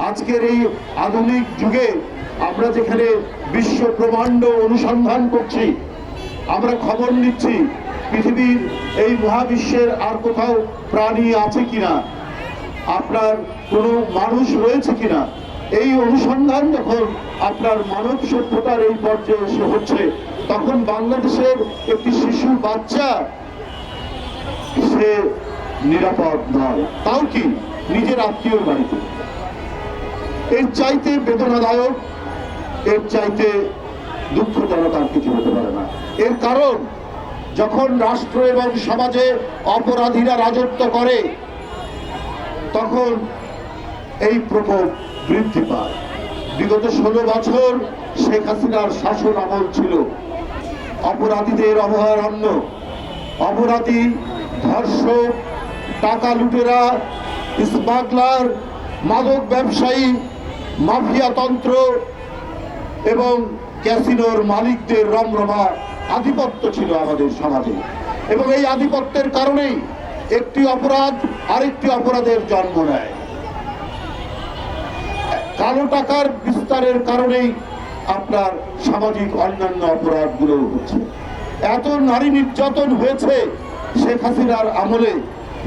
আজকের এই আধুনিক যুগে আমরা যেখানে বিশ্ব ব্রহ্মাণ্ড অনুসন্ধান করছি, আমরা খবর নিচ্ছি পৃথিবীর এই মহাবিশ্বের আর কোথাও প্রাণী আছে কিনা, আপনার কোনো মানুষ রয়েছে কিনা, এই অনুসন্ধান যখন আপনার মানব সভ্যতার এই পর্যায়ে এসে হচ্ছে, তখন বাংলাদেশের একটি শিশু বাচ্চা সে নিরাপদ নয়, তাও কি নিজের আত্মীয়র বাড়িতে। এর চাইতে বেদনাদায়ক, এর চাইতে দুঃখজনক আর কিছু হতে পারে না। এর কারণ যখন রাষ্ট্র এবং সমাজে অপরাধীরা রাজত্ব করে তখন এই প্রকোপ বৃদ্ধি পায়। বিগত 16 বছর শেখ হাসিনার শাসন আমল ছিল অপরাধীদের অভয়ারণ্য। অপরাধী, ধর্ষক, টাকা লুটেরা, স্মাগলার, মাদক ব্যবসায়ী, মাফিয়াতন্ত্র এবং ক্যাসিনোর মালিকদের রমরমা আধিপত্য ছিল আমাদের সমাজে, এবং এই আধিপত্যের কারণেই একটি অপরাধ আরেকটি অপরাধের জন্ম নেয়। কালো টাকার বিস্তারের কারণেই আপনার সামাজিক অন্যান্য অপরাধগুলো হচ্ছে। এত নারী নির্যাতন হয়েছে শেখ হাসিনার আমলে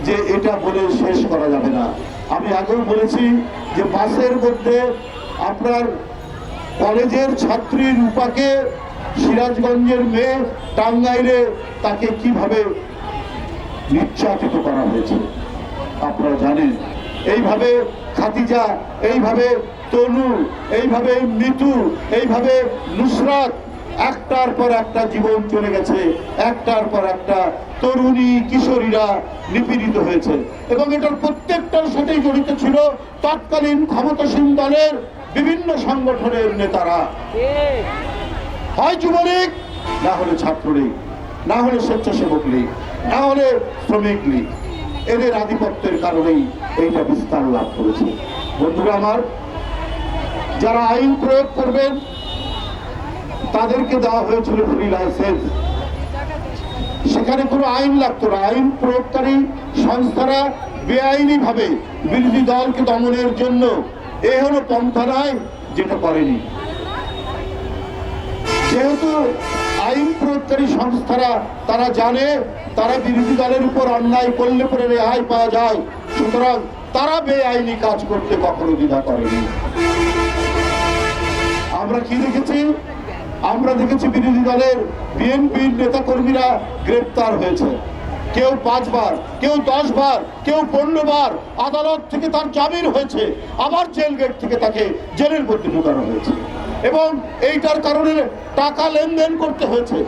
যে এটা বলে শেষ করা যাবে না। আমি আগেও বলেছি যে বাসের মধ্যে আপনার কলেজের ছাত্রী রূপাকে সিরাজগঞ্জের মেয়ে টাঙ্গাইলে তাকে কিভাবে নির্যাতিত করা হয়েছে আপনারা জানেন। এইভাবে খাদিজা, এইভাবে তনু, এইভাবে মিতু, এইভাবে নুসরাত, একটার পর একটা জীবন চলে গেছে, একটার পর একটা তরুণী কিশোরীরা নিপীড়িত হয়েছে, এবং এটার প্রত্যেকটার সাথেই জড়িত ছিল তৎকালীন ক্ষমতাসীন দলের বিভিন্ন সংগঠনের নেতারা, হয় যুবলীগ, না হলে ছাত্রলীগ, না হলে স্বেচ্ছাসেবক লীগ, না হলে শ্রমিক লীগ। এদের আধিপত্যের কারণেই এইটা বিস্তার লাভ করেছে। বন্ধুরা আমার, যারা আইন প্রয়োগ করবেন তাদেরকে দেওয়া হয়েছিল ফ্রি লাইসেন্স। সেখানে কোনো আইন লাগতো না। আইন প্রয়োগকারী সংস্থারা বেআইনি ভাবে বিরোধী দলকে দমনের জন্য এ হলো পন্থা নয় যেটা করেনি। যেহেতু আইন প্রয়োগকারী সংস্থারা তারা জানে তারা বিরোধী দলের উপর অন্যায় করলে পরে রেহাই পাওয়া যায়, সুতরাং তারা বেআইনি কাজ করতে কখনো দ্বিধা করেনি। আমরা কি দেখেছি? আমরা দেখেছি বিরোধী দলের বিএনপির নেতা কর্মীরা গ্রেপ্তার হয়েছে, কেউ 5 বার, কেউ 10 বার, কেউ 15 বার আদালত থেকে তার জামিন হয়েছে, আবার জেল গেট থেকে তাকে জেলের মধ্যে ঢোকানো হয়েছে, এবং এইটার কারণে টাকা লেনদেন করতে হয়েছে।